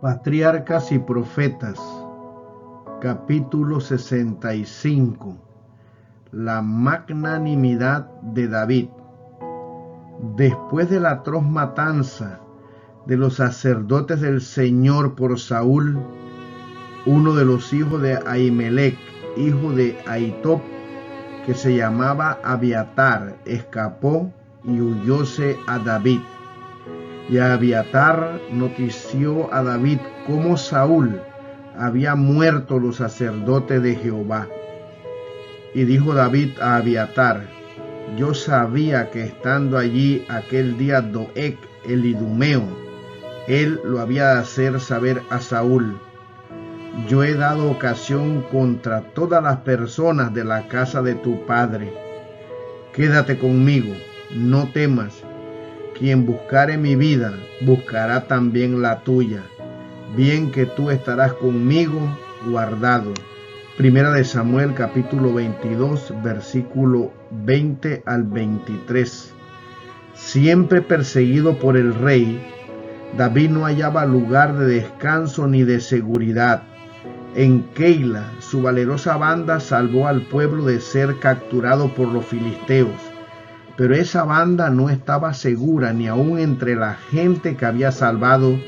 Patriarcas y Profetas, capítulo 65. La magnanimidad de David. Después de la atroz matanza de los sacerdotes del Señor por Saúl, uno de los hijos de Ahimelech, hijo de Ahitob, que se llamaba Abiatar, escapó y huyóse a David. Y Abiatar notició a David cómo Saúl había muerto los sacerdotes de Jehová. Y dijo David a Abiatar: yo sabía que estando allí aquel día Doeg el idumeo, él lo había de hacer saber a Saúl. Yo he dado ocasión contra todas las personas de la casa de tu padre. Quédate conmigo, no temas. Quien buscare mi vida, buscará también la tuya. Bien que tú estarás conmigo guardado. Primera de Samuel, capítulo 22, versículo 20 al 23. Siempre perseguido por el rey, David no hallaba lugar de descanso ni de seguridad. En Keila, su valerosa banda salvó al pueblo de ser capturado por los filisteos. Pero esa banda no estaba segura ni aún entre la gente que había salvado.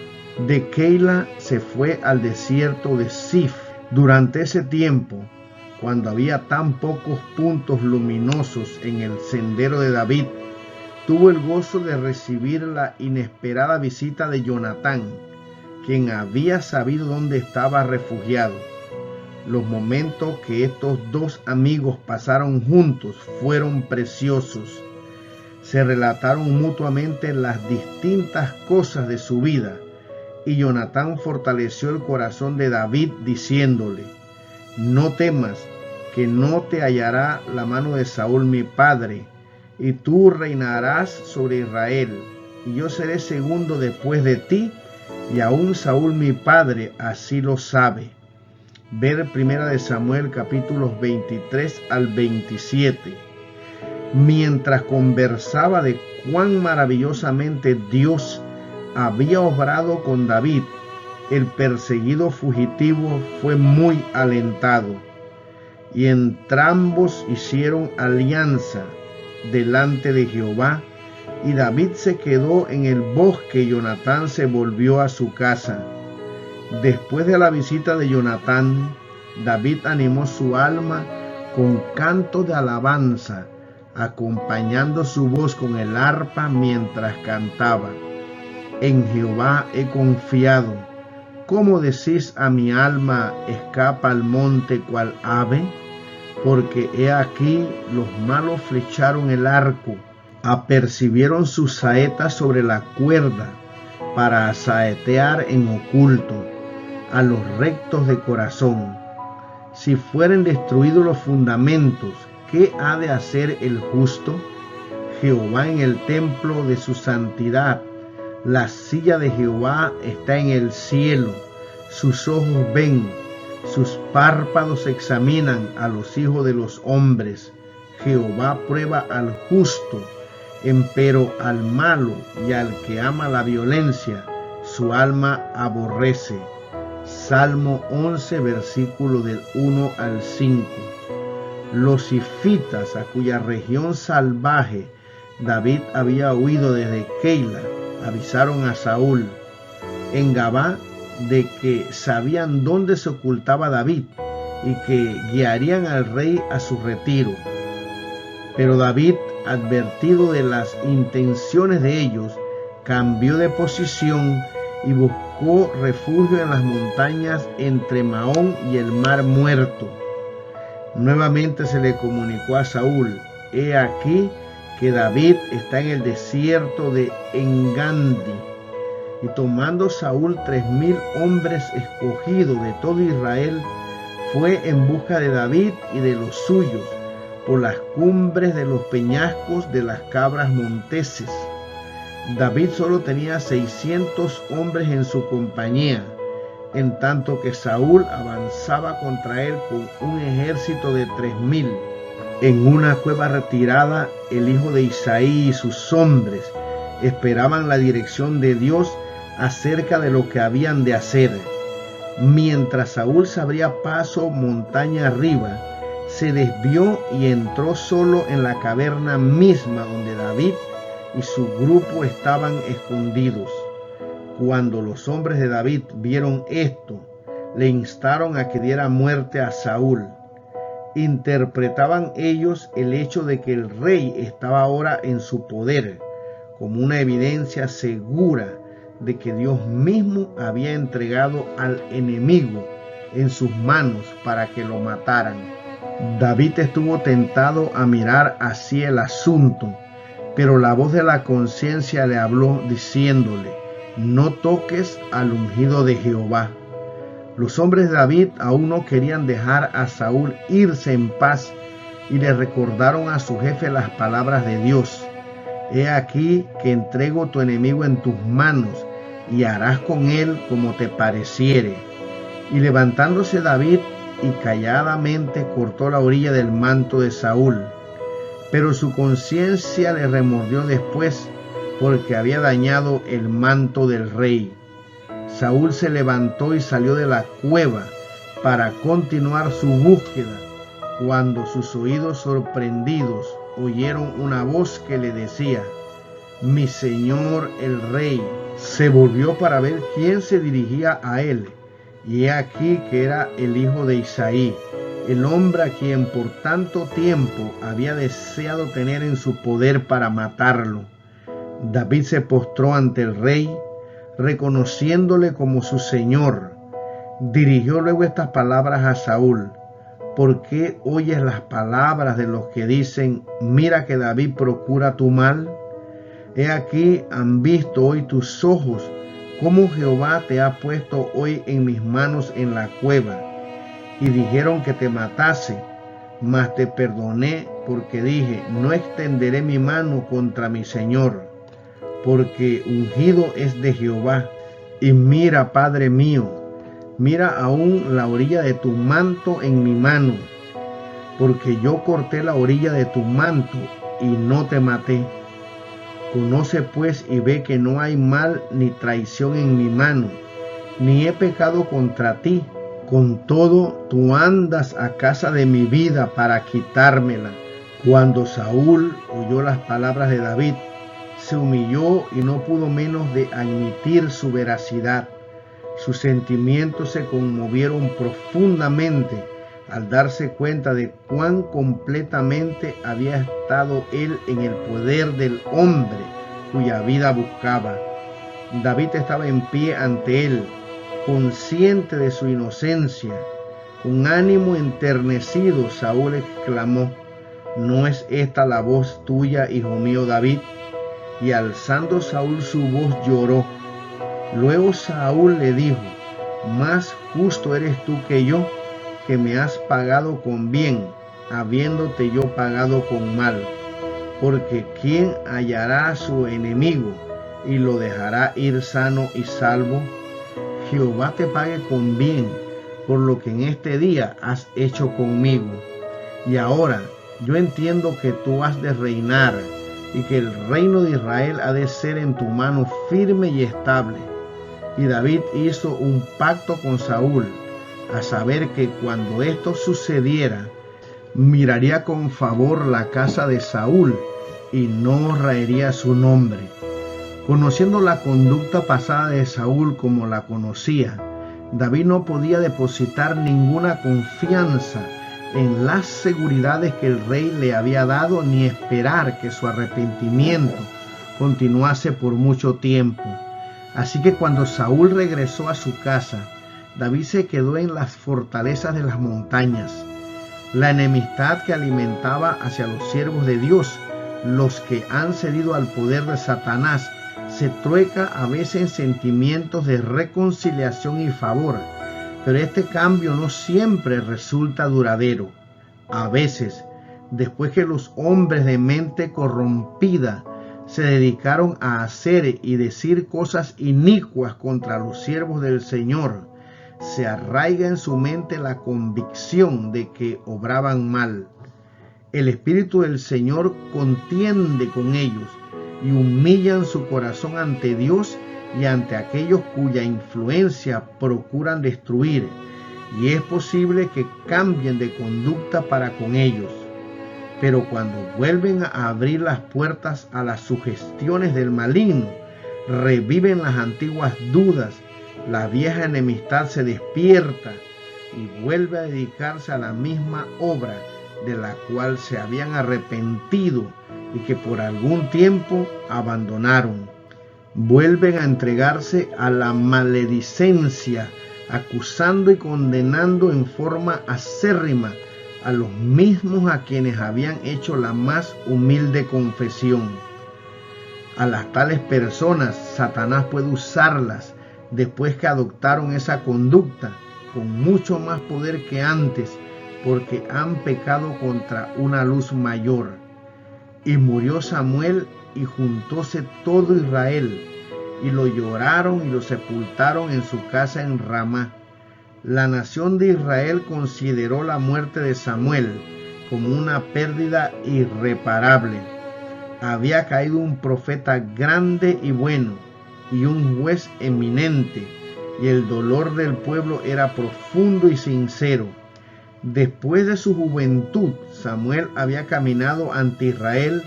De Keila se fue al desierto de Zif. Durante ese tiempo, cuando había tan pocos puntos luminosos en el sendero de David, tuvo el gozo de recibir la inesperada visita de Jonatán, quien había sabido dónde estaba refugiado. Los momentos que estos dos amigos pasaron juntos fueron preciosos. Se relataron mutuamente las distintas cosas de su vida, y Jonatán fortaleció el corazón de David diciéndole: no temas, que no te hallará la mano de Saúl mi padre, y tú reinarás sobre Israel, y yo seré segundo después de ti, y aún Saúl mi padre así lo sabe. Ver Primera de Samuel capítulos 23 al 27. Mientras conversaba de cuán maravillosamente Dios había obrado con David, el perseguido fugitivo fue muy alentado, y entrambos hicieron alianza delante de Jehová, y David se quedó en el bosque y Jonatán se volvió a su casa. Después de la visita de Jonatán, David animó su alma con canto de alabanza, acompañando su voz con el arpa mientras cantaba: en Jehová he confiado. ¿Cómo decís a mi alma, escapa al monte cual ave? Porque he aquí los malos flecharon el arco, apercibieron sus saetas sobre la cuerda, para saetear en oculto a los rectos de corazón. Si fueren destruidos los fundamentos, ¿qué ha de hacer el justo? Jehová en el templo de su santidad. La silla de Jehová está en el cielo. Sus ojos ven, sus párpados examinan a los hijos de los hombres. Jehová prueba al justo, empero al malo y al que ama la violencia, su alma aborrece. Salmo 11, versículo del 1 al 5. Los zifitas, a cuya región salvaje David había huido desde Keila, avisaron a Saúl en Gabá de que sabían dónde se ocultaba David y que guiarían al rey a su retiro. Pero David, advertido de las intenciones de ellos, cambió de posición y buscó refugio en las montañas entre Maón y el mar Muerto. Nuevamente se le comunicó a Saúl: he aquí que David está en el desierto de Engandi. Y tomando Saúl 3,000 hombres escogidos de todo Israel, fue en busca de David y de los suyos por las cumbres de los peñascos de las cabras monteses. David solo tenía 600 hombres en su compañía, en tanto que Saúl avanzaba contra él con un ejército de 3,000. En una cueva retirada, el hijo de Isaí y sus hombres esperaban la dirección de Dios acerca de lo que habían de hacer. Mientras Saúl se abría paso montaña arriba, se desvió y entró solo en la caverna misma donde David y su grupo estaban escondidos. Cuando los hombres de David vieron esto, le instaron a que diera muerte a Saúl. Interpretaban ellos el hecho de que el rey estaba ahora en su poder como una evidencia segura de que Dios mismo había entregado al enemigo en sus manos para que lo mataran. David estuvo tentado a mirar así el asunto, pero la voz de la conciencia le habló diciéndole: no toques al ungido de Jehová. Los hombres de David aún no querían dejar a Saúl irse en paz y le recordaron a su jefe las palabras de Dios: he aquí que entrego tu enemigo en tus manos y harás con él como te pareciere. Y levantándose David y calladamente cortó la orilla del manto de Saúl, pero su conciencia le remordió después porque había dañado el manto del rey. Saúl se levantó y salió de la cueva para continuar su búsqueda, cuando sus oídos sorprendidos oyeron una voz que le decía: mi señor el rey. Se volvió para ver quién se dirigía a él, y he aquí que era el hijo de Isaí, el hombre a quien por tanto tiempo había deseado tener en su poder para matarlo. David se postró ante el rey, reconociéndole como su señor. Dirigió luego estas palabras a Saúl: ¿por qué oyes las palabras de los que dicen: mira que David procura tu mal? He aquí han visto hoy tus ojos cómo Jehová te ha puesto hoy en mis manos en la cueva. Y dijeron que te matase, mas te perdoné, porque dije: no extenderé mi mano contra mi señor, porque ungido es de Jehová. Y mira, Padre mío, mira aún la orilla de tu manto en mi mano, porque yo corté la orilla de tu manto y no te maté. Conoce pues y ve que no hay mal ni traición en mi mano, ni he pecado contra ti. Con todo, tú andas a casa de mi vida para quitármela. Cuando Saúl oyó las palabras de David, se humilló y no pudo menos de admitir su veracidad. Sus sentimientos se conmovieron profundamente al darse cuenta de cuán completamente había estado él en el poder del hombre cuya vida buscaba. David estaba en pie ante él, consciente de su inocencia. Con ánimo enternecido, Saúl exclamó: ¿no es esta la voz tuya, hijo mío David? Y alzando Saúl su voz, lloró. Luego Saúl le dijo: más justo eres tú que yo, que me has pagado con bien, habiéndote yo pagado con mal. Porque ¿quién hallará a su enemigo y lo dejará ir sano y salvo? Jehová te pague con bien por lo que en este día has hecho conmigo. Y ahora yo entiendo que tú has de reinar y que el reino de Israel ha de ser en tu mano firme y estable. Y David hizo un pacto con Saúl, a saber que cuando esto sucediera, miraría con favor la casa de Saúl y no raería su nombre. Conociendo la conducta pasada de Saúl como la conocía, David no podía depositar ninguna confianza en las seguridades que el rey le había dado, ni esperar que su arrepentimiento continuase por mucho tiempo. Así que cuando Saúl regresó a su casa, David se quedó en las fortalezas de las montañas. La enemistad que alimentaba hacia los siervos de Dios, los que han cedido al poder de Satanás, se trueca a veces en sentimientos de reconciliación y favor, pero este cambio no siempre resulta duradero. A veces, después que los hombres de mente corrompida se dedicaron a hacer y decir cosas inicuas contra los siervos del Señor, se arraiga en su mente la convicción de que obraban mal. El Espíritu del Señor contiende con ellos y humillan su corazón ante Dios y ante aquellos cuya influencia procuran destruir, y es posible que cambien de conducta para con ellos. Pero cuando vuelven a abrir las puertas a las sugestiones del maligno, reviven las antiguas dudas, la vieja enemistad se despierta y vuelve a dedicarse a la misma obra de la cual se habían arrepentido y que por algún tiempo abandonaron. Vuelven a entregarse a la maledicencia, acusando y condenando en forma acérrima a los mismos a quienes habían hecho la más humilde confesión. A las tales personas, Satanás puede usarlas después que adoptaron esa conducta con mucho más poder que antes, porque han pecado contra una luz mayor. Y murió Samuel y juntóse todo Israel, y lo lloraron y lo sepultaron en su casa en Ramá. La nación de Israel consideró la muerte de Samuel como una pérdida irreparable. Había caído un profeta grande y bueno, y un juez eminente, y el dolor del pueblo era profundo y sincero. Después de su juventud, Samuel había caminado ante Israel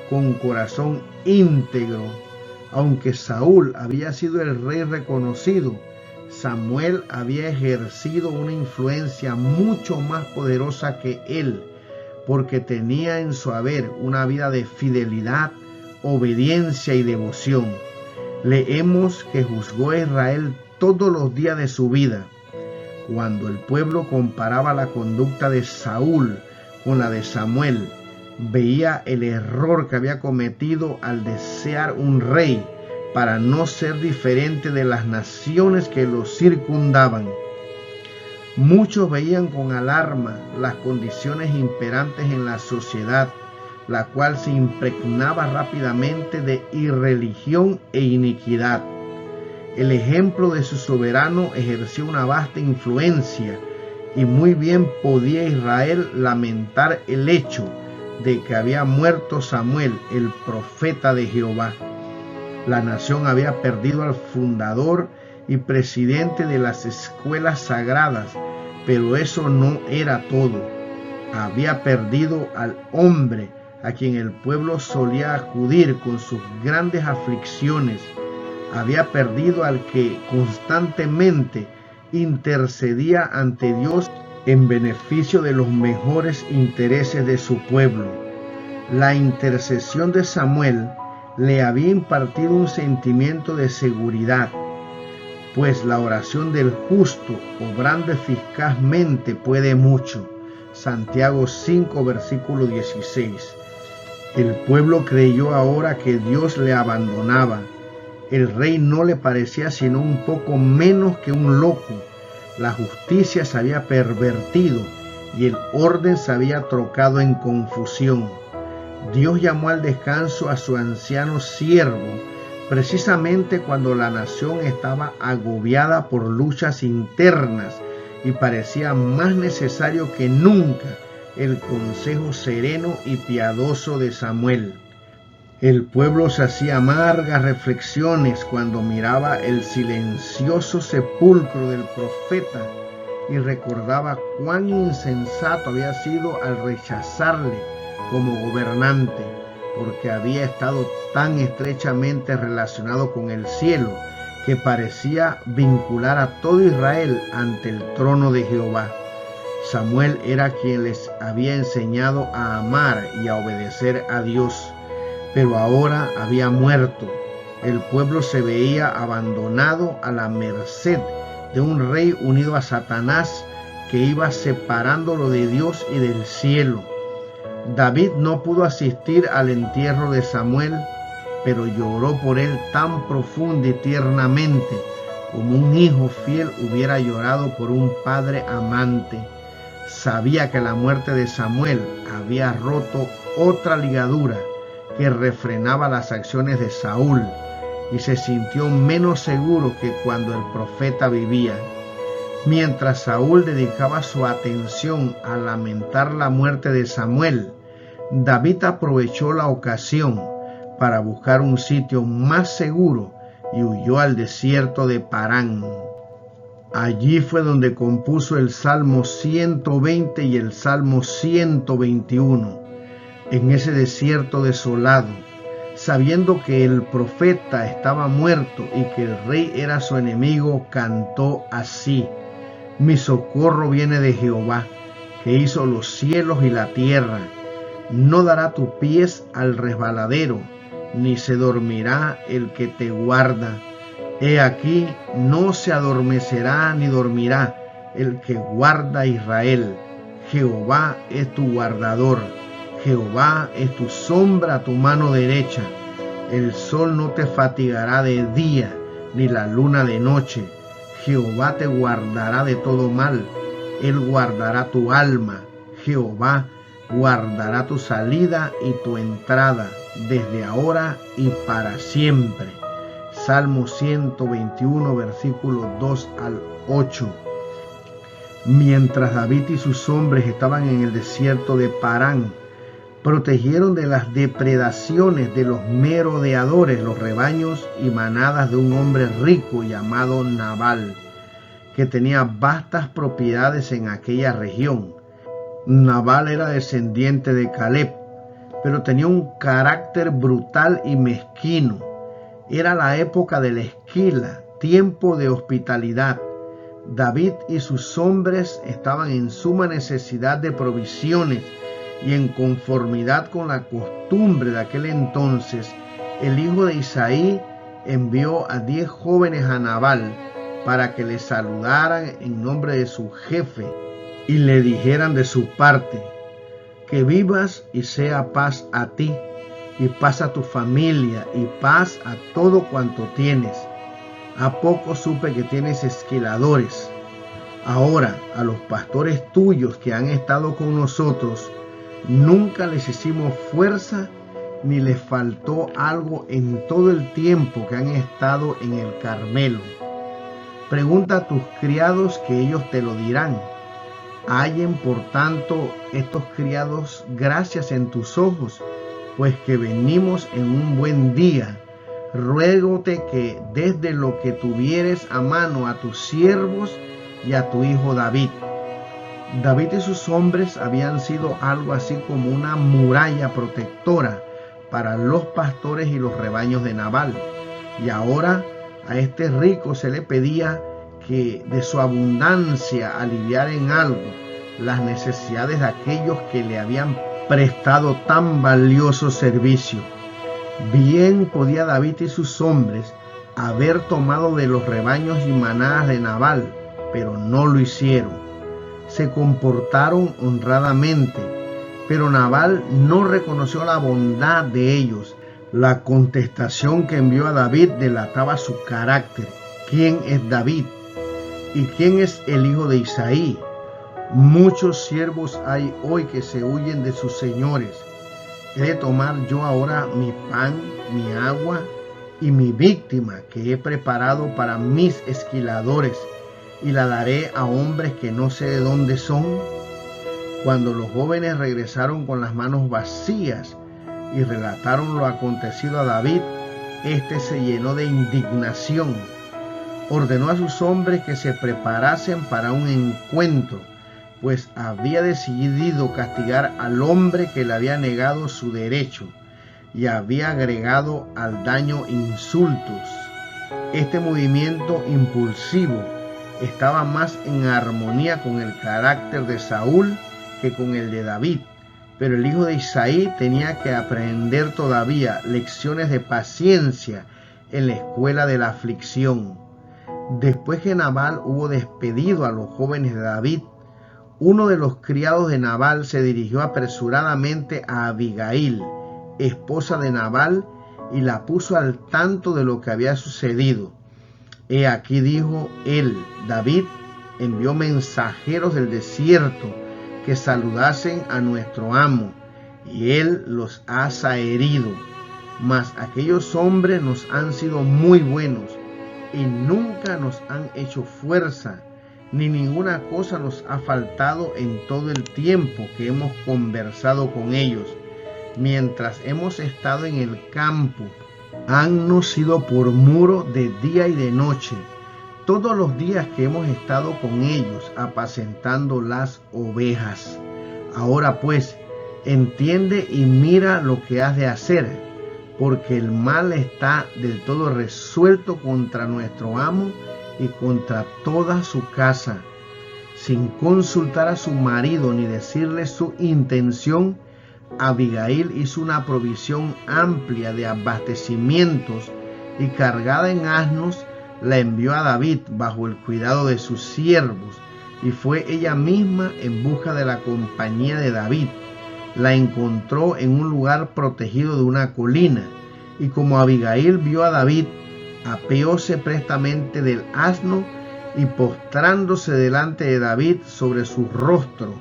con corazón íntegro. Aunque Saúl había sido el rey reconocido, Samuel había ejercido una influencia mucho más poderosa que él, porque tenía en su haber una vida de fidelidad, obediencia y devoción. Leemos que juzgó a Israel todos los días de su vida. Cuando el pueblo comparaba la conducta de Saúl con la de Samuel, veía el error que había cometido al desear un rey para no ser diferente de las naciones que lo circundaban. Muchos veían con alarma las condiciones imperantes en la sociedad, la cual se impregnaba rápidamente de irreligión e iniquidad. El ejemplo de su soberano ejerció una vasta influencia, y muy bien podía Israel lamentar el hecho de que había muerto Samuel, el profeta de Jehová. La nación había perdido al fundador y presidente de las escuelas sagradas, pero eso no era todo. Había perdido al hombre a quien el pueblo solía acudir con sus grandes aflicciones. Había perdido al que constantemente intercedía ante Dios en beneficio de los mejores intereses de su pueblo. La intercesión de Samuel le había impartido un sentimiento de seguridad, pues la oración del justo, obrando eficazmente, puede mucho. Santiago 5, versículo 16. El pueblo creyó ahora que Dios le abandonaba. El rey no le parecía sino un poco menos que un loco. La justicia se había pervertido y el orden se había trocado en confusión. Dios llamó al descanso a su anciano siervo, precisamente cuando la nación estaba agobiada por luchas internas y parecía más necesario que nunca el consejo sereno y piadoso de Samuel. El pueblo se hacía amargas reflexiones cuando miraba el silencioso sepulcro del profeta y recordaba cuán insensato había sido al rechazarle como gobernante, porque había estado tan estrechamente relacionado con el cielo que parecía vincular a todo Israel ante el trono de Jehová. Samuel era quien les había enseñado a amar y a obedecer a Dios, pero ahora había muerto. El pueblo se veía abandonado a la merced de un rey unido a Satanás que iba separándolo de Dios y del cielo. David no pudo asistir al entierro de Samuel, pero lloró por él tan profunda y tiernamente como un hijo fiel hubiera llorado por un padre amante. Sabía que la muerte de Samuel había roto otra ligadura que refrenaba las acciones de Saúl, y se sintió menos seguro que cuando el profeta vivía. Mientras Saúl dedicaba su atención a lamentar la muerte de Samuel, David aprovechó la ocasión para buscar un sitio más seguro y huyó al desierto de Parán. Allí fue donde compuso el Salmo 120 y el Salmo 121. En ese desierto desolado, sabiendo que el profeta estaba muerto y que el rey era su enemigo, cantó así: Mi socorro viene de Jehová, que hizo los cielos y la tierra. No dará tu pies al resbaladero, ni se dormirá el que te guarda. He aquí, no se adormecerá ni dormirá el que guarda a Israel. Jehová es tu guardador, Jehová es tu sombra a tu mano derecha. El sol no te fatigará de día, ni la luna de noche. Jehová te guardará de todo mal, Él guardará tu alma. Jehová guardará tu salida y tu entrada, desde ahora y para siempre. Salmo 121, versículos 2 al 8. Mientras David y sus hombres estaban en el desierto de Parán, protegieron de las depredaciones de los merodeadores los rebaños y manadas de un hombre rico llamado Nabal, que tenía vastas propiedades en aquella región. Nabal era descendiente de Caleb, pero tenía un carácter brutal y mezquino. Era la época de la esquila, tiempo de hospitalidad. David y sus hombres estaban en suma necesidad de provisiones, y en conformidad con la costumbre de aquel entonces, el hijo de Isaí envió a 10 jóvenes a Nabal para que le saludaran en nombre de su jefe y le dijeran de su parte: que vivas y sea paz a ti, y paz a tu familia, y paz a todo cuanto tienes. ¿A poco supe que tienes esquiladores? Ahora a los pastores tuyos que han estado con nosotros, nunca les hicimos fuerza, ni les faltó algo en todo el tiempo que han estado en el Carmelo. Pregunta a tus criados, que ellos te lo dirán. Hallen por tanto estos criados gracias en tus ojos, pues que venimos en un buen día. Ruégote que desde lo que tuvieres a mano a tus siervos y a tu hijo David. David y sus hombres habían sido algo así como una muralla protectora para los pastores y los rebaños de Nabal. Y ahora a este rico se le pedía que de su abundancia aliviara en algo las necesidades de aquellos que le habían prestado tan valioso servicio. Bien podía David y sus hombres haber tomado de los rebaños y manadas de Nabal, pero no lo hicieron. Se comportaron honradamente, pero Nabal no reconoció la bondad de ellos. La contestación que envió a David delataba su carácter. ¿Quién es David? ¿Y quién es el hijo de Isaí? Muchos siervos hay hoy que se huyen de sus señores. ¿He de tomar yo ahora mi pan, mi agua y mi víctima que he preparado para mis esquiladores, y la daré a hombres que no sé de dónde son? Cuando los jóvenes regresaron con las manos vacías y relataron lo acontecido a David, éste se llenó de indignación. Ordenó a sus hombres que se preparasen para un encuentro, pues había decidido castigar al hombre que le había negado su derecho y había agregado al daño insultos. Este movimiento impulsivo estaba más en armonía con el carácter de Saúl que con el de David, pero el hijo de Isaí tenía que aprender todavía lecciones de paciencia en la escuela de la aflicción. Después que Nabal hubo despedido a los jóvenes de David, uno de los criados de Nabal se dirigió apresuradamente a Abigail, esposa de Nabal, y la puso al tanto de lo que había sucedido. He aquí, dijo él, David envió mensajeros del desierto que saludasen a nuestro amo, y él los ha zaherido. Mas aquellos hombres nos han sido muy buenos, y nunca nos han hecho fuerza, ni ninguna cosa nos ha faltado en todo el tiempo que hemos conversado con ellos, mientras hemos estado en el campo. hannos sido por muro de día y de noche, todos los días que hemos estado con ellos apacentando las ovejas. Ahora pues, entiende y mira lo que has de hacer, porque el mal está del todo resuelto contra nuestro amo y contra toda su casa. Sin consultar a su marido ni decirle su intención, Abigail hizo una provisión amplia de abastecimientos y, cargada en asnos, la envió a David bajo el cuidado de sus siervos, y fue ella misma en busca de la compañía de David. La encontró en un lugar protegido de una colina, y como Abigail vio a David, apeóse prestamente del asno y, postrándose delante de David sobre su rostro,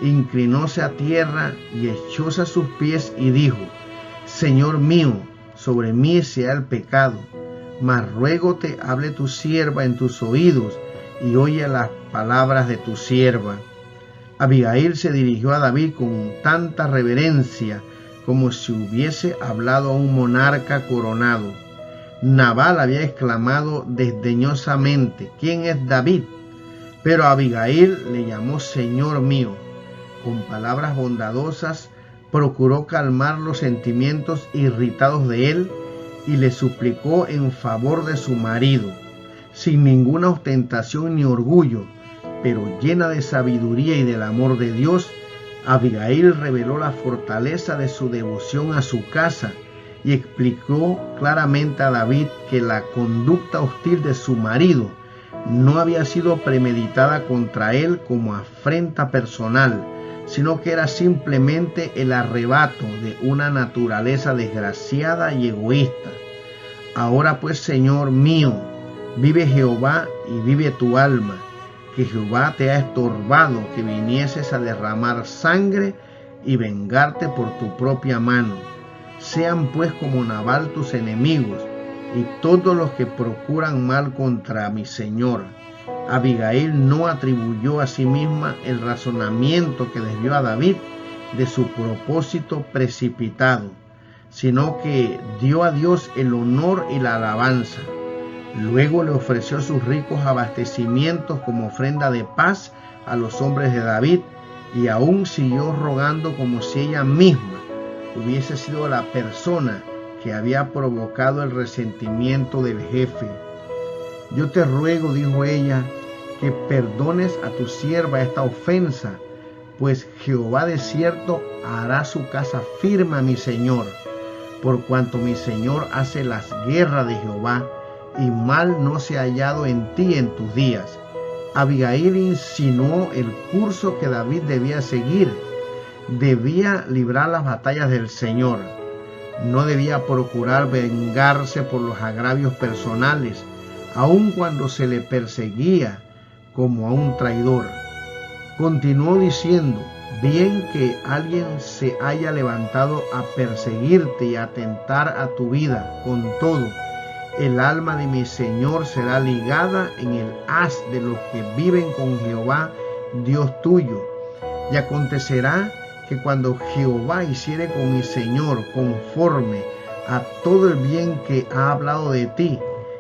inclinóse a tierra y echóse a sus pies y dijo: Señor mío, sobre mí sea el pecado, mas ruégote hable tu sierva en tus oídos y oye las palabras de tu sierva. Abigail se dirigió a David con tanta reverencia como si hubiese hablado a un monarca coronado. Nabal había exclamado desdeñosamente: ¿Quién es David? Pero Abigail le llamó Señor mío. Con palabras bondadosas procuró calmar los sentimientos irritados de él y le suplicó en favor de su marido, sin ninguna ostentación ni orgullo, pero llena de sabiduría y del amor de Dios. Abigail reveló la fortaleza de su devoción a su casa y explicó claramente a David que la conducta hostil de su marido no había sido premeditada contra él como afrenta personal, sino que era simplemente el arrebato de una naturaleza desgraciada y egoísta. Ahora pues, Señor mío, vive Jehová y vive tu alma, que Jehová te ha estorbado que vinieses a derramar sangre y vengarte por tu propia mano. Sean pues como Nabal tus enemigos y todos los que procuran mal contra mi señor. Abigail no atribuyó a sí misma el razonamiento que desvió a David de su propósito precipitado, sino que dio a Dios el honor y la alabanza. Luego le ofreció sus ricos abastecimientos como ofrenda de paz a los hombres de David, y aún siguió rogando como si ella misma hubiese sido la persona que había provocado el resentimiento del jefe. Yo te ruego, dijo ella, que perdones a tu sierva esta ofensa, pues Jehová de cierto hará su casa firme a mi señor, por cuanto mi señor hace las guerras de Jehová, y mal no se ha hallado en ti en tus días. Abigail insinuó el curso que David debía seguir. Debía librar las batallas del Señor. No debía procurar vengarse por los agravios personales, aun cuando se le perseguía como a un traidor. Continuó diciendo: bien que alguien se haya levantado a perseguirte y a atentar a tu vida, con todo, el alma de mi Señor será ligada en el haz de los que viven con Jehová, Dios tuyo. Y acontecerá que cuando Jehová hiciere con mi Señor conforme a todo el bien que ha hablado de ti,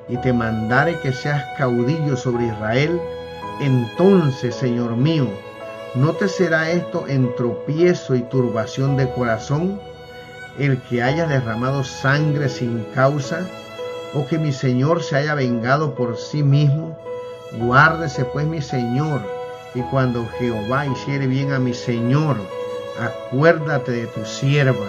y te mandare que seas caudillo sobre Israel, entonces, Señor mío, ¿no te será esto en tropiezo y turbación de corazón, el que haya derramado sangre sin causa, o que mi Señor se haya vengado por sí mismo? Guárdese pues mi Señor, y cuando Jehová hiciere bien a mi Señor, acuérdate de tu sierva.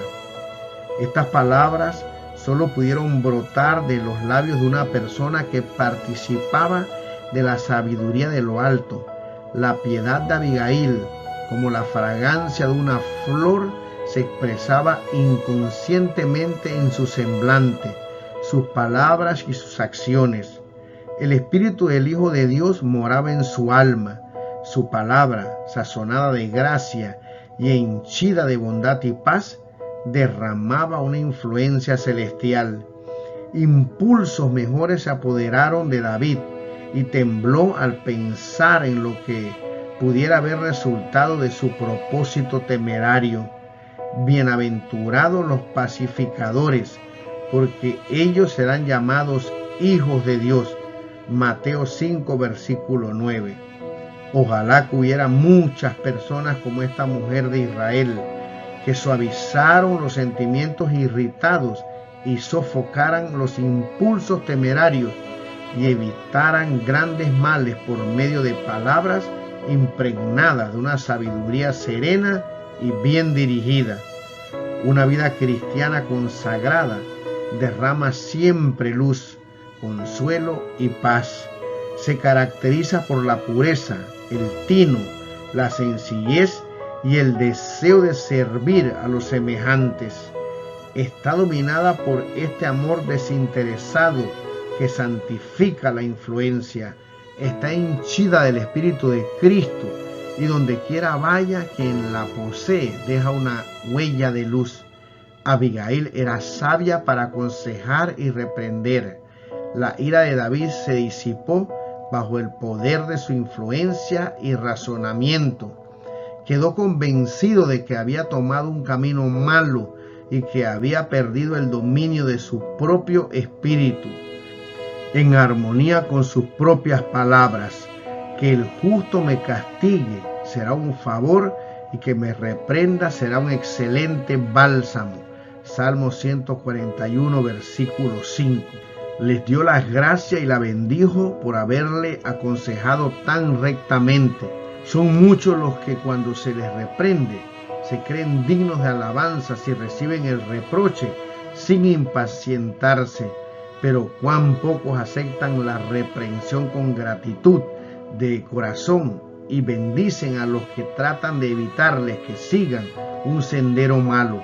Estas palabras solo pudieron brotar de los labios de una persona que participaba de la sabiduría de lo alto. La piedad de Abigail, como la fragancia de una flor, se expresaba inconscientemente en su semblante, sus palabras y sus acciones. El Espíritu del Hijo de Dios moraba en su alma. Su palabra, sazonada de gracia y henchida de bondad y paz, derramaba una influencia celestial. Impulsos mejores se apoderaron de David y tembló al pensar en lo que pudiera haber resultado de su propósito temerario. Bienaventurados los pacificadores, porque ellos serán llamados hijos de Dios. Mateo 5, versículo 9. Ojalá que hubiera muchas personas como esta mujer de Israel, que suavizaron los sentimientos irritados y sofocaran los impulsos temerarios y evitaran grandes males por medio de palabras impregnadas de una sabiduría serena y bien dirigida. Una vida cristiana consagrada derrama siempre luz, consuelo y paz. Se caracteriza por la pureza, el tino, la sencillez y el deseo de servir a los semejantes. Está dominada por este amor desinteresado que santifica la influencia. Está henchida del Espíritu de Cristo y donde quiera vaya, quien la posee deja una huella de luz. Abigail era sabia para aconsejar y reprender. La ira de David se disipó bajo el poder de su influencia y razonamiento. Quedó convencido de que había tomado un camino malo y que había perdido el dominio de su propio espíritu. En armonía con sus propias palabras, que el justo me castigue será un favor y que me reprenda será un excelente bálsamo. Salmo 141, versículo 5. Les dio las gracias y la bendijo por haberle aconsejado tan rectamente. Son muchos los que cuando se les reprende se creen dignos de alabanzas y reciben el reproche sin impacientarse, pero cuán pocos aceptan la reprensión con gratitud de corazón y bendicen a los que tratan de evitarles que sigan un sendero malo.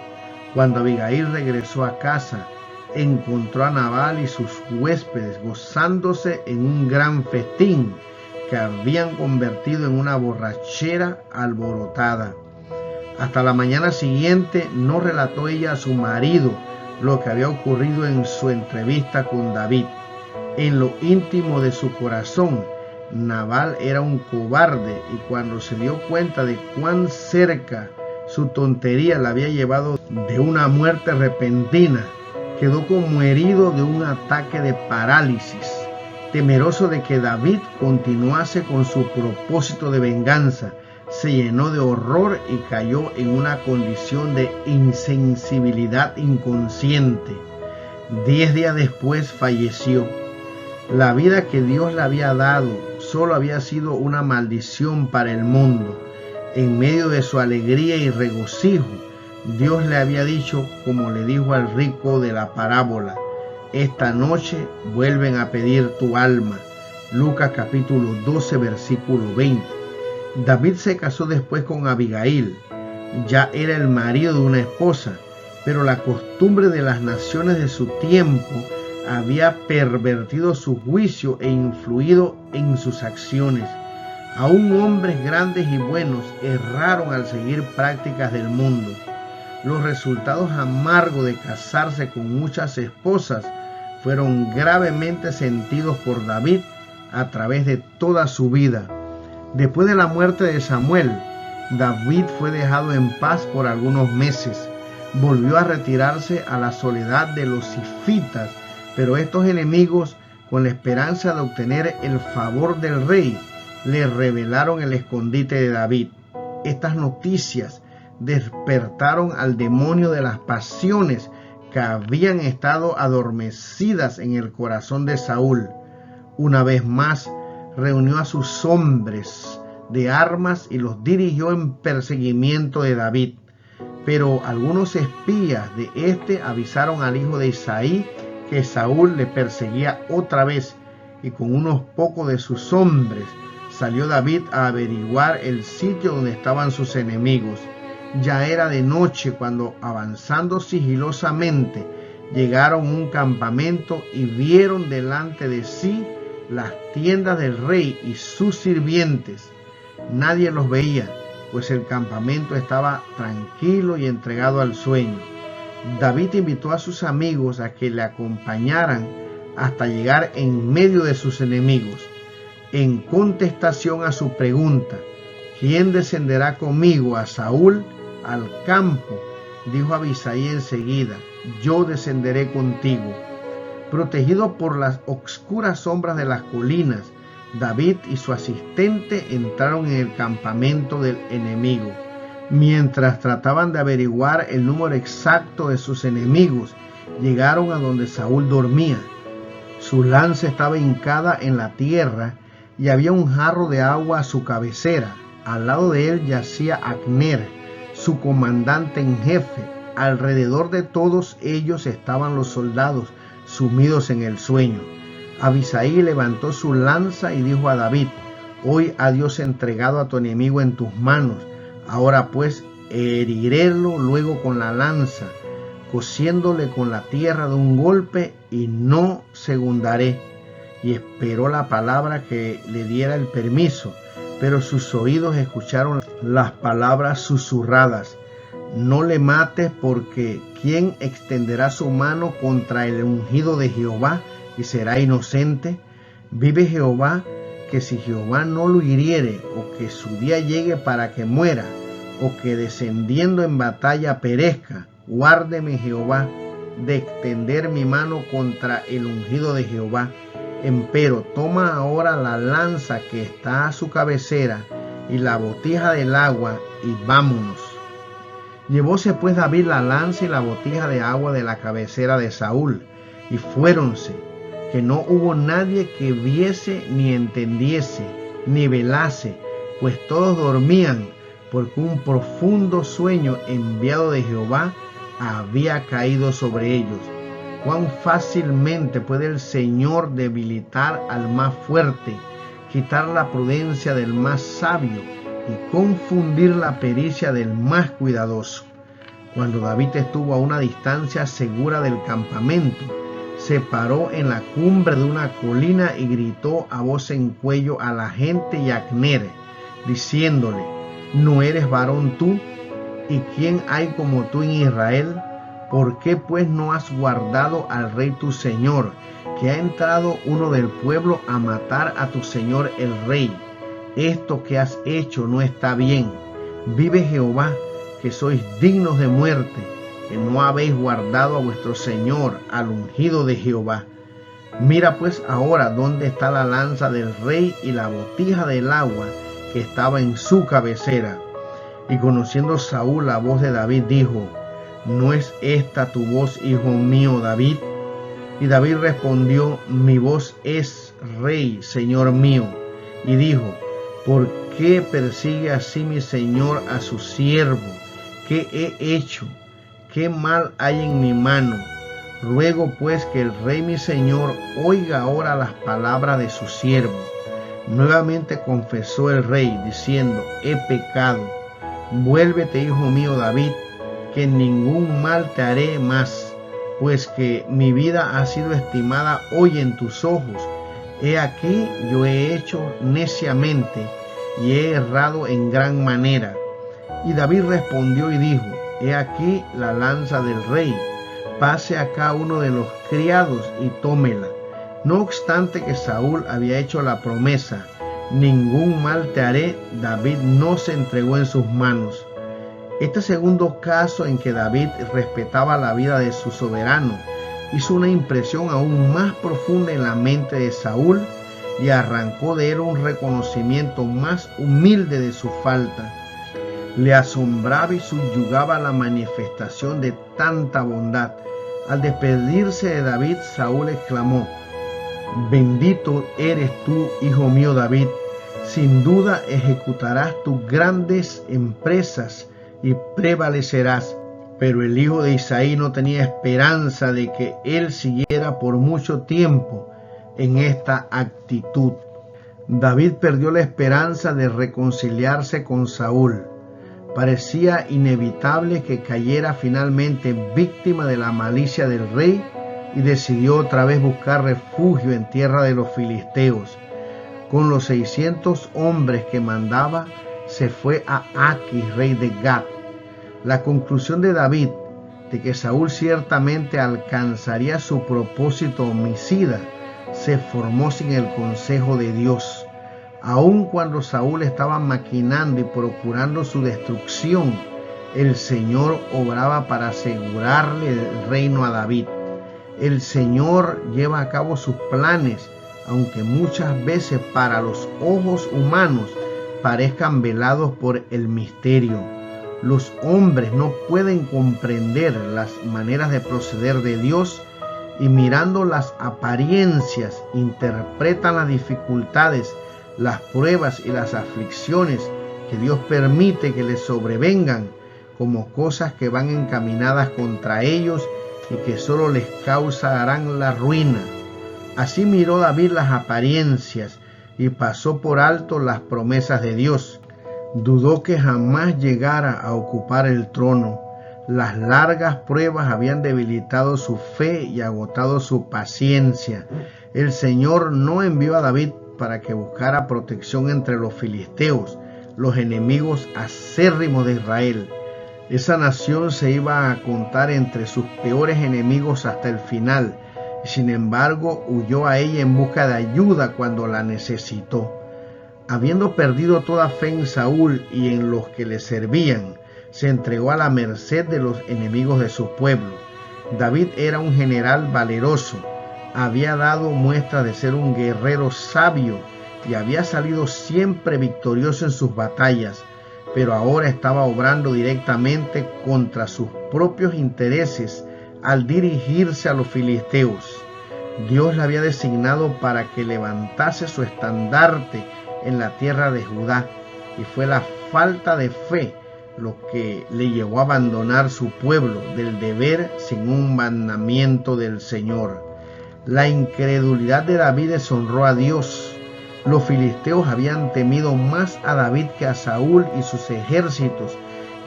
Cuando Abigail regresó a casa, encontró a Nabal y sus huéspedes gozándose en un gran festín que habían convertido en una borrachera alborotada. Hasta la mañana siguiente no relató ella a su marido lo que había ocurrido en su entrevista con David. En lo íntimo de su corazón, Nabal era un cobarde y cuando se dio cuenta de cuán cerca su tontería la había llevado de una muerte repentina, quedó como herido de un ataque de parálisis. Temeroso de que David continuase con su propósito de venganza, se llenó de horror y cayó en una condición de insensibilidad inconsciente. 10 días después falleció. La vida que Dios le había dado solo había sido una maldición para el mundo. En medio de su alegría y regocijo, Dios le había dicho, como le dijo al rico de la parábola: esta noche vuelven a pedir tu alma. Lucas capítulo 12, versículo 20. David se casó después con Abigail. Ya era el marido de una esposa, pero la costumbre de las naciones de su tiempo había pervertido su juicio e influido en sus acciones. Aún hombres grandes y buenos erraron al seguir prácticas del mundo. Los resultados amargos de casarse con muchas esposas fueron gravemente sentidos por David a través de toda su vida. Después de la muerte de Samuel, David fue dejado en paz por algunos meses. Volvió a retirarse a la soledad de los sifitas, pero estos enemigos, con la esperanza de obtener el favor del rey, le revelaron el escondite de David. Estas noticias despertaron al demonio de las pasiones que habían estado adormecidas en el corazón de Saúl. Una vez más, reunió a sus hombres de armas y los dirigió en perseguimiento de David. Pero algunos espías de este avisaron al hijo de Isaí que Saúl le perseguía otra vez, y con unos pocos de sus hombres salió David a averiguar el sitio donde estaban sus enemigos. Ya era de noche cuando, avanzando sigilosamente, llegaron a un campamento y vieron delante de sí las tiendas del rey y sus sirvientes. Nadie los veía, pues el campamento estaba tranquilo y entregado al sueño. David invitó a sus amigos a que le acompañaran hasta llegar en medio de sus enemigos. En contestación a su pregunta, ¿quién descenderá conmigo a Saúl al campo? dijo Abisai enseguida, yo descenderé contigo. Protegido por las oscuras sombras de las colinas, David y su asistente entraron en el campamento del enemigo. Mientras trataban de averiguar el número exacto de sus enemigos, llegaron a donde Saúl dormía. Su lanza estaba hincada en la tierra y había un jarro de agua a su cabecera. Al lado de él yacía Abner, su comandante en jefe. Alrededor de todos ellos estaban los soldados, sumidos en el sueño. Abisai levantó su lanza y dijo a David, hoy ha Dios entregado a tu enemigo en tus manos. Ahora pues herirélo luego con la lanza, cosiéndole con la tierra de un golpe, y no segundaré. Y esperó la palabra que le diera el permiso, pero sus oídos escucharon las palabras susurradas, no le mates, porque ¿quién extenderá su mano contra el ungido de Jehová y será inocente? Vive Jehová, que si Jehová no lo hiriere, o que su día llegue para que muera, o que descendiendo en batalla perezca, guárdeme Jehová de extender mi mano contra el ungido de Jehová. Empero toma ahora la lanza que está a su cabecera y la botija del agua, y vámonos. Llevóse pues David la lanza y la botija de agua de la cabecera de Saúl, y fuéronse, que no hubo nadie que viese, ni entendiese, ni velase, pues todos dormían, porque un profundo sueño enviado de Jehová había caído sobre ellos. Cuán fácilmente puede el Señor debilitar al más fuerte, quitar la prudencia del más sabio y confundir la pericia del más cuidadoso. Cuando David estuvo a una distancia segura del campamento, se paró en la cumbre de una colina y gritó a voz en cuello a la gente y a Abner, diciéndole, ¿no eres varón tú? ¿Y quién hay como tú en Israel? ¿Por qué pues no has guardado al rey tu señor, que ha entrado uno del pueblo a matar a tu señor el rey? Esto que has hecho no está bien. Vive Jehová, que sois dignos de muerte, que no habéis guardado a vuestro señor, al ungido de Jehová. Mira pues ahora dónde está la lanza del rey y la botija del agua que estaba en su cabecera. Y conociendo Saúl la voz de David, dijo, ¿no es esta tu voz, hijo mío David? Y David respondió, mi voz es, rey, señor mío. Y dijo, ¿por qué persigue así mi señor a su siervo? ¿Qué he hecho? ¿Qué mal hay en mi mano? Ruego pues que el rey mi señor oiga ahora las palabras de su siervo. Nuevamente confesó el rey, diciendo, he pecado. Vuélvete, hijo mío David, que ningún mal te haré más, pues que mi vida ha sido estimada hoy en tus ojos. He aquí yo he hecho neciamente y he errado en gran manera. Y David respondió y dijo, he aquí la lanza del rey, pase acá uno de los criados y tómela. No obstante que Saúl había hecho la promesa, ningún mal te haré, David no se entregó en sus manos. Este segundo caso en que David respetaba la vida de su soberano hizo una impresión aún más profunda en la mente de Saúl y arrancó de él un reconocimiento más humilde de su falta. Le asombraba y subyugaba la manifestación de tanta bondad. Al despedirse de David, Saúl exclamó, bendito eres tú, hijo mío David, sin duda ejecutarás tus grandes empresas y prevalecerás. Pero el hijo de Isaí no tenía esperanza de que él siguiera por mucho tiempo en esta actitud. David perdió la esperanza de reconciliarse con Saúl. Parecía inevitable que cayera finalmente víctima de la malicia del rey y decidió otra vez buscar refugio en tierra de los filisteos. Con los 600 hombres que mandaba, se fue a Aquis, rey de Gat. La conclusión de David de que Saúl ciertamente alcanzaría su propósito homicida se formó sin el consejo de Dios. Aun cuando Saúl estaba maquinando y procurando su destrucción, El Señor obraba para asegurarle el reino a David. El Señor lleva a cabo sus planes, aunque muchas veces para los ojos humanos parezcan velados por el misterio. Los hombres no pueden comprender las maneras de proceder de Dios y mirando las apariencias interpretan las dificultades, las pruebas y las aflicciones que Dios permite que les sobrevengan como cosas que van encaminadas contra ellos y que solo les causarán la ruina. Así miró David las apariencias y pasó por alto las promesas de Dios. Dudó que jamás llegara a ocupar el trono. Las largas pruebas habían debilitado su fe y agotado su paciencia. El Señor no envió a David para que buscara protección entre los filisteos, los enemigos acérrimos de Israel. Esa nación se iba a contar entre sus peores enemigos hasta el final. Sin embargo, huyó a ella en busca de ayuda cuando la necesitó. Habiendo perdido toda fe en Saúl y en los que le servían, se entregó a la merced de los enemigos de su pueblo. David era un general valeroso, había dado muestra de ser un guerrero sabio y había salido siempre victorioso en sus batallas, pero ahora estaba obrando directamente contra sus propios intereses al dirigirse a los filisteos. Dios le había designado para que levantase su estandarte en la tierra de Judá, y fue la falta de fe lo que le llevó a abandonar su pueblo del deber sin un mandamiento del Señor. La incredulidad de David deshonró a Dios. Los filisteos habían temido más a David que a Saúl y sus ejércitos,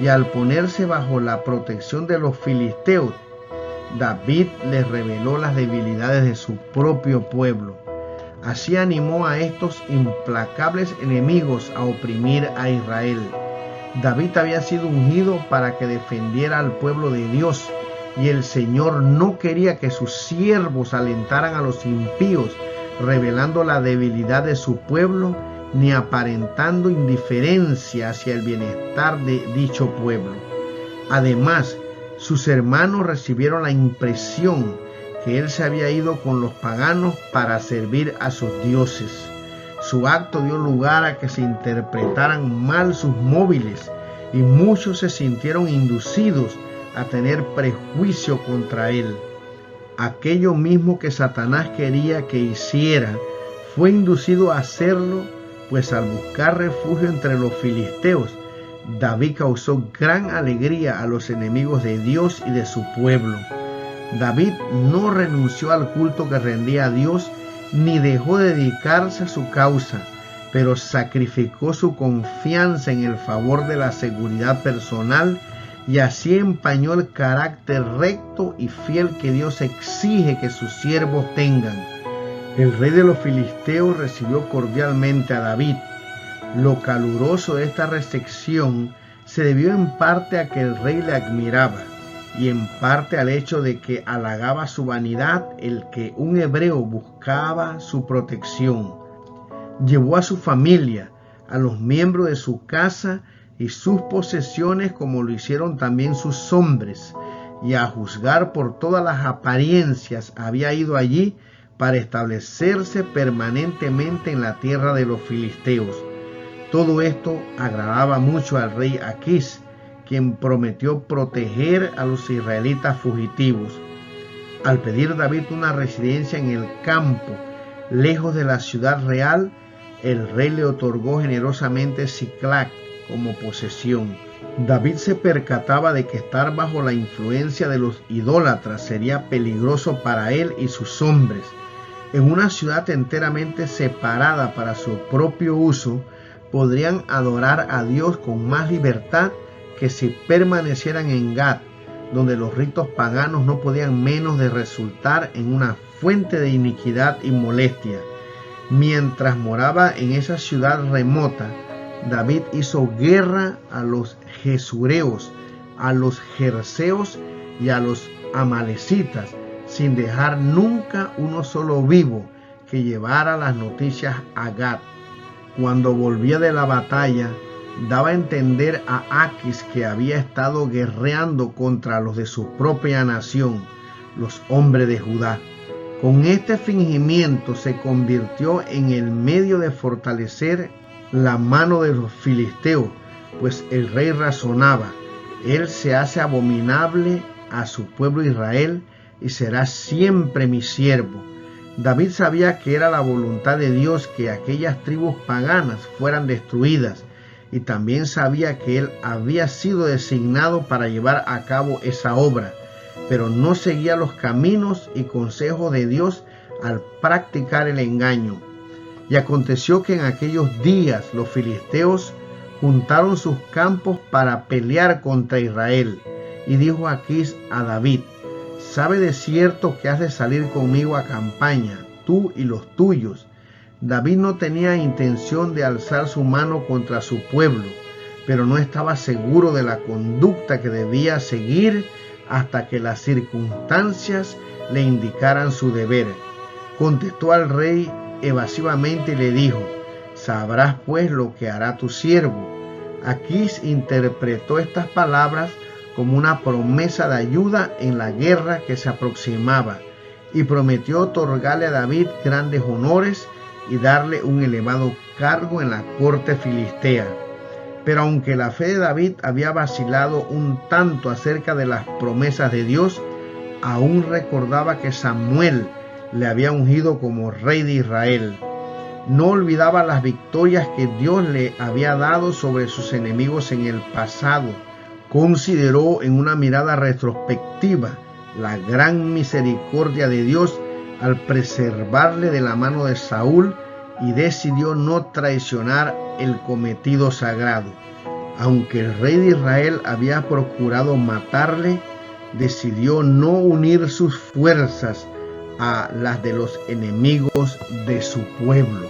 y al ponerse bajo la protección de los filisteos, David les reveló las debilidades de su propio pueblo. Así animó a estos implacables enemigos a oprimir a Israel. David había sido ungido para que defendiera al pueblo de Dios, y el Señor no quería que sus siervos alentaran a los impíos, revelando la debilidad de su pueblo, ni aparentando indiferencia hacia el bienestar de dicho pueblo. Además, sus hermanos recibieron la impresión que él se había ido con los paganos para servir a sus dioses. Su acto dio lugar a que se interpretaran mal sus móviles y muchos se sintieron inducidos a tener prejuicio contra él. Aquello mismo que Satanás quería que hiciera, fue inducido a hacerlo, pues al buscar refugio entre los filisteos, David causó gran alegría a los enemigos de Dios y de su pueblo. David no renunció al culto que rendía a Dios, ni dejó de dedicarse a su causa, pero sacrificó su confianza en el favor de la seguridad personal y así empañó el carácter recto y fiel que Dios exige que sus siervos tengan. El rey de los filisteos recibió cordialmente a David. Lo caluroso de esta recepción se debió en parte a que el rey le admiraba y en parte al hecho de que halagaba su vanidad el que un hebreo buscaba su protección. Llevó a su familia, a los miembros de su casa y sus posesiones como lo hicieron también sus hombres, y a juzgar por todas las apariencias había ido allí para establecerse permanentemente en la tierra de los filisteos. Todo esto agradaba mucho al rey Aquís, quien prometió proteger a los israelitas fugitivos. Al pedir David una residencia en el campo, lejos de la ciudad real, el rey le otorgó generosamente Siclac como posesión. David se percataba de que estar bajo la influencia de los idólatras sería peligroso para él y sus hombres. En una ciudad enteramente separada para su propio uso, podrían adorar a Dios con más libertad que si permanecieran en Gat, donde los ritos paganos no podían menos de resultar en una fuente de iniquidad y molestia. Mientras moraba en esa ciudad remota, David hizo guerra a los Gesureos, a los Jerseos y a los Amalecitas, sin dejar nunca uno solo vivo que llevara las noticias a Gat. Cuando volvía de la batalla, daba a entender a Aquis que había estado guerreando contra los de su propia nación, los hombres de Judá. Con este fingimiento se convirtió en el medio de fortalecer la mano de los filisteos, pues el rey razonaba: él se hace abominable a su pueblo Israel y será siempre mi siervo. David sabía que era la voluntad de Dios que aquellas tribus paganas fueran destruidas, y también sabía que él había sido designado para llevar a cabo esa obra, pero no seguía los caminos y consejos de Dios al practicar el engaño. Y aconteció que en aquellos días los filisteos juntaron sus campos para pelear contra Israel. Y dijo Aquis a David: sabe de cierto que has de salir conmigo a campaña, tú y los tuyos. David no tenía intención de alzar su mano contra su pueblo, pero no estaba seguro de la conducta que debía seguir hasta que las circunstancias le indicaran su deber. Contestó al rey evasivamente y le dijo: sabrás pues lo que hará tu siervo. Aquis interpretó estas palabras como una promesa de ayuda en la guerra que se aproximaba, y prometió otorgarle a David grandes honores y darle un elevado cargo en la corte filistea. Pero aunque la fe de David había vacilado un tanto acerca de las promesas de Dios, aún recordaba que Samuel le había ungido como rey de Israel. No olvidaba las victorias que Dios le había dado sobre sus enemigos en el pasado. Consideró en una mirada retrospectiva la gran misericordia de Dios al preservarle de la mano de Saúl, y decidió no traicionar el cometido sagrado. Aunque el rey de Israel había procurado matarle, decidió no unir sus fuerzas a las de los enemigos de su pueblo.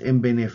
en beneficio